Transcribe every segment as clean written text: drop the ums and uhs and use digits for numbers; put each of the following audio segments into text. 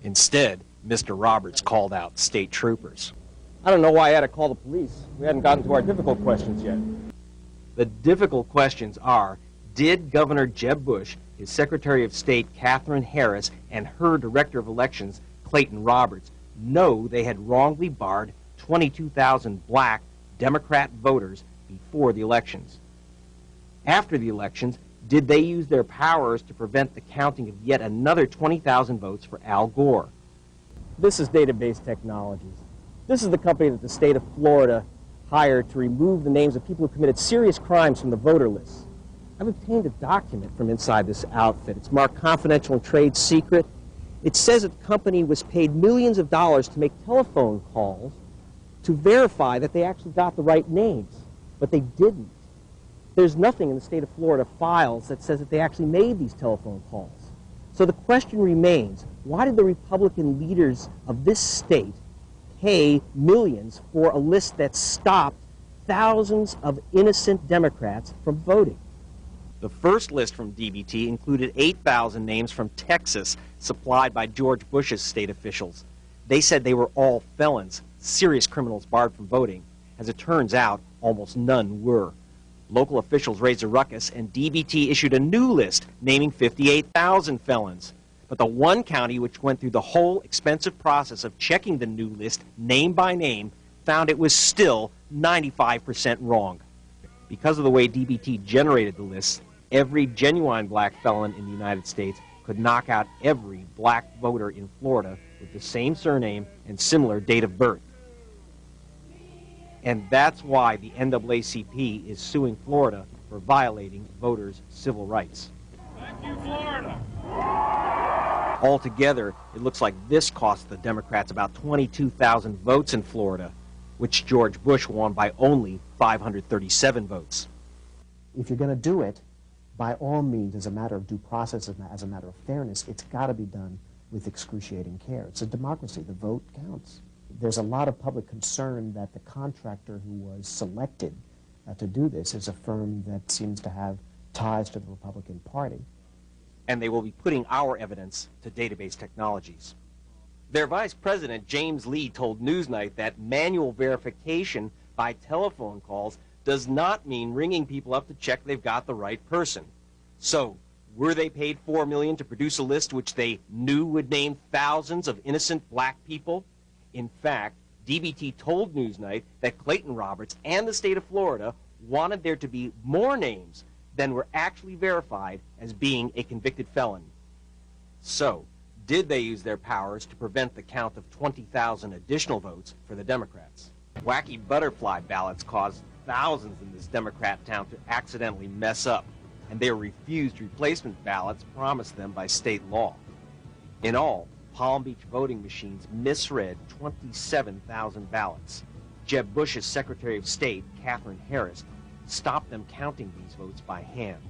Instead, Mr. Roberts called out state troopers. I don't know why I had to call the police. We hadn't gotten to our difficult questions yet. The difficult questions are, did Governor Jeb Bush, his Secretary of State Katherine Harris, and her Director of Elections, Clayton Roberts, know they had wrongly barred 22,000 black Democrat voters before the elections? After the elections, did they use their powers to prevent the counting of yet another 20,000 votes for Al Gore? This is Database Technologies. This is the company that the state of Florida hired to remove the names of people who committed serious crimes from the voter lists. I've obtained a document from inside this outfit. It's marked confidential and trade secret. It says that the company was paid millions of dollars to make telephone calls to verify that they actually got the right names, but they didn't. There's nothing in the state of Florida files that says that they actually made these telephone calls. So the question remains, why did the Republican leaders of this state pay millions for a list that stopped thousands of innocent Democrats from voting? The first list from DBT included 8,000 names from Texas supplied by George Bush's state officials. They said they were all felons, serious criminals barred from voting. As it turns out, almost none were. Local officials raised a ruckus, and DBT issued a new list naming 58,000 felons. But the one county which went through the whole expensive process of checking the new list name by name found it was still 95% wrong. Because of the way DBT generated the lists, every genuine black felon in the United States could knock out every black voter in Florida with the same surname and similar date of birth. And that's why the NAACP is suing Florida for violating voters' civil rights. Thank you, Florida. Altogether, it looks like this cost the Democrats about 22,000 votes in Florida, which George Bush won by only 537 votes. If you're going to do it, by all means, as a matter of due process, as a matter of fairness, it's got to be done with excruciating care. It's a democracy. The vote counts. There's a lot of public concern that the contractor who was selected to do this is a firm that seems to have ties to the Republican Party. And they will be putting our evidence to Database Technologies. Their vice president, James Lee, told Newsnight that manual verification by telephone calls does not mean ringing people up to check they've got the right person. So, were they paid $4 million to produce a list which they knew would name thousands of innocent black people? In fact, DBT told Newsnight that Clayton Roberts and the state of Florida wanted there to be more names than were actually verified as being a convicted felon. So, did they use their powers to prevent the count of 20,000 additional votes for the Democrats? Wacky butterfly ballots caused thousands in this Democrat town to accidentally mess up, and they were refused replacement ballots promised them by state law. In all, Palm Beach voting machines misread 27,000 ballots. Jeb Bush's Secretary of State, Katherine Harris, stopped them counting these votes by hand.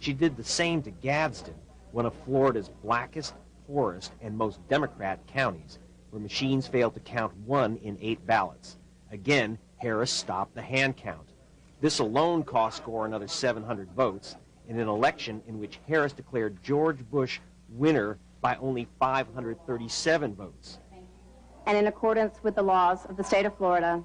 She did the same to Gadsden, one of Florida's blackest, poorest, and most Democrat counties, where machines failed to count 1 in 8 ballots. Again, Harris stopped the hand count. This alone cost Gore another 700 votes in an election in which Harris declared George Bush winner by only 537 votes. And in accordance with the laws of the state of Florida,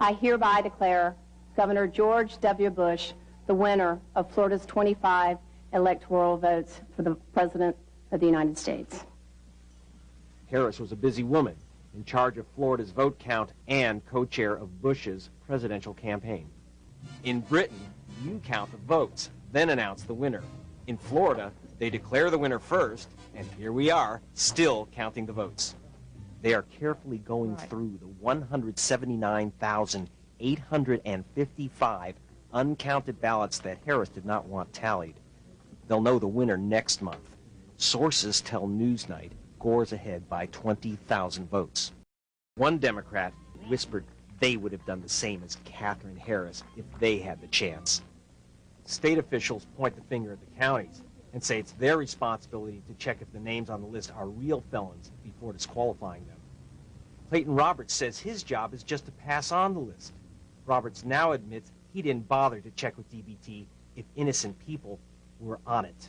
I hereby declare Governor George W. Bush the winner of Florida's 25 electoral votes for the President of the United States. Harris was a busy woman in charge of Florida's vote count and co-chair of Bush's presidential campaign. In Britain, you count the votes, then announce the winner. In Florida, they declare the winner first, and here we are, still counting the votes. They are carefully going through the 179,855 uncounted ballots that Harris did not want tallied. They'll know the winner next month. Sources tell Newsnight Gore's ahead by 20,000 votes. One Democrat whispered they would have done the same as Katherine Harris if they had the chance. State officials point the finger at the counties and say it's their responsibility to check if the names on the list are real felons before disqualifying them. Clayton Roberts says his job is just to pass on the list. Roberts now admits he didn't bother to check with DBT if innocent people were on it.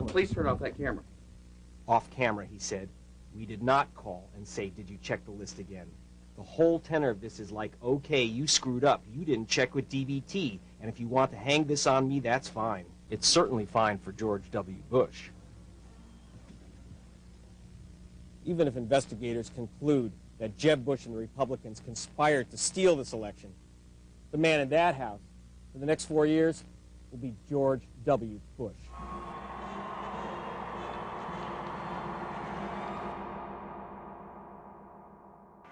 Please turn off that camera. Off camera, he said, "We did not call and say, 'Did you check the list again?' The whole tenor of this is like, okay, you screwed up. You didn't check with DBT, and if you want to hang this on me, that's fine. It's certainly fine for George W. Bush." Even if investigators conclude that Jeb Bush and the Republicans conspired to steal this election, the man in that house for the next 4 years will be George W. Bush.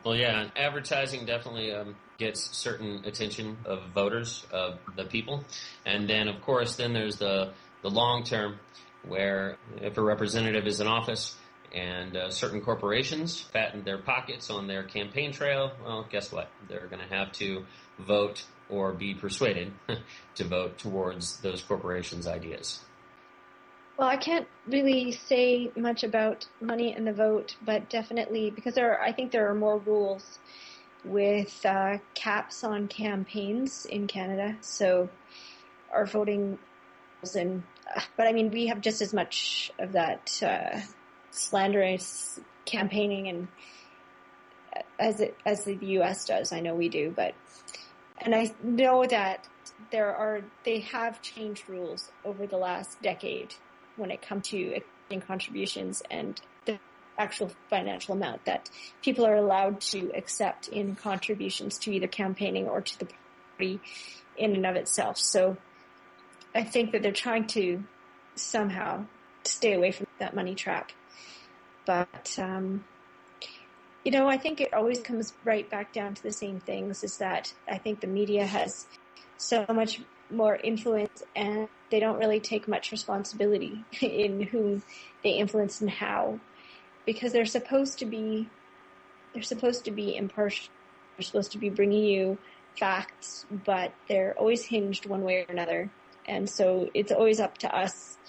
Well, yeah, advertising definitely gets certain attention of voters, of the people. And then, of course, then there's the long term, where if a representative is in office and certain corporations fatten their pockets on their campaign trail, well, guess what? They're going to have to vote or be persuaded to vote towards those corporations' ideas. Well, I can't really say much about money and the vote, but definitely, because I think there are more rules with caps on campaigns in Canada, so our voting rules, but I mean, we have just as much of that slanderous campaigning and as the U.S. does. I know we do, and I know that they have changed rules over the last decade when it comes to accepting contributions and the actual financial amount that people are allowed to accept in contributions to either campaigning or to the party in and of itself. So I think that they're trying to somehow stay away from that money trap. But, I think it always comes right back down to the same things, is that I think the media has so much more influence, and they don't really take much responsibility in whom they influence and how, because they're supposed to be impartial. They're supposed to be bringing you facts, but they're always hinged one way or another. And so it's always up to us,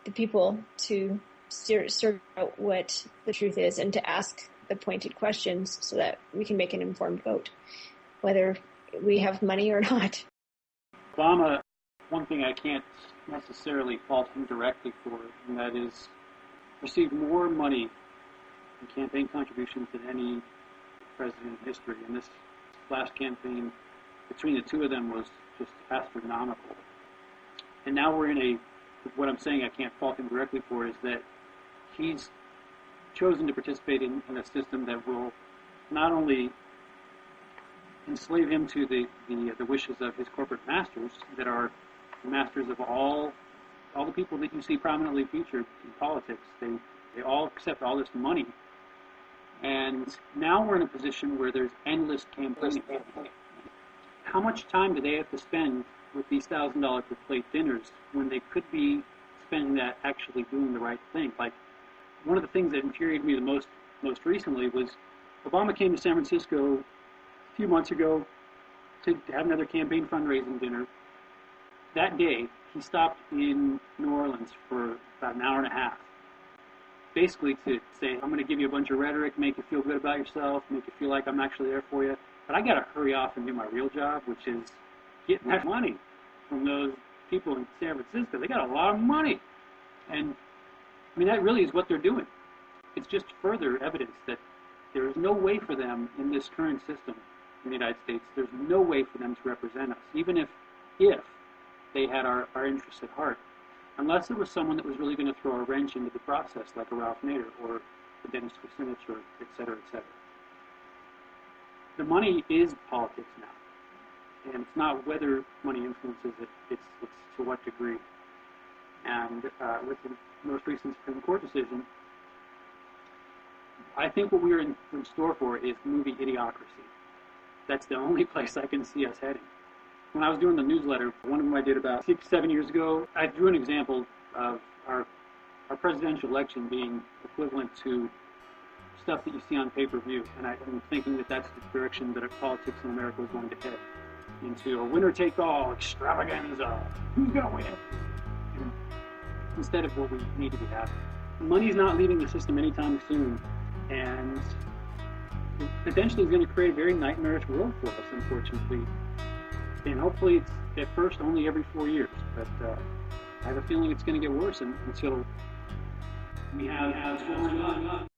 the people, to sort out what the truth is and to ask the pointed questions so that we can make an informed vote, whether we have money or not. Obama, one thing I can't necessarily fault him directly for, and that is received more money in campaign contributions than any president in history. And this last campaign, between the two of them, was just astronomical. And now we're in what I'm saying I can't fault him directly for is that he's chosen to participate in a system that will not only enslave him to the wishes of his corporate masters, that are the masters of all the people that you see prominently featured in politics. They all accept all this money. And now we're in a position where there's endless campaigning. How much time do they have to spend with these $1,000 per plate dinners when they could be spending that actually doing the right thing? Like, one of the things that infuriated me the most recently was Obama came to San Francisco a few months ago to have another campaign fundraising dinner. That day, he stopped in New Orleans for about an hour and a half, basically to say, I'm going to give you a bunch of rhetoric, make you feel good about yourself, make you feel like I'm actually there for you, but I got to hurry off and do my real job, which is getting that money from those people in San Francisco. They got a lot of money. And I mean, that really is what they're doing. It's just further evidence that there is no way for them in this current system in the United States, there's no way for them to represent us, even if they had our interests at heart, unless it was someone that was really going to throw a wrench into the process, like a Ralph Nader or a Dennis Kucinich, or et cetera, et cetera. The money is politics now, and it's not whether money influences it, it's to what degree. And with the most recent Supreme Court decision, I think what we are in store for is movie idiocracy. That's the only place I can see us heading. When I was doing the newsletter, one of them I did about 6-7 years ago, I drew an example of our presidential election being equivalent to stuff that you see on pay-per-view. And I'm thinking that that's the direction that politics in America is going to head, into a winner-take-all extravaganza. Who's going to win? And instead of what we need to be having. Money's not leaving the system anytime soon, and it potentially is going to create a very nightmarish world for us, unfortunately. And hopefully it's at first only every 4 years, but I have a feeling it's going to get worse until We have what's going on.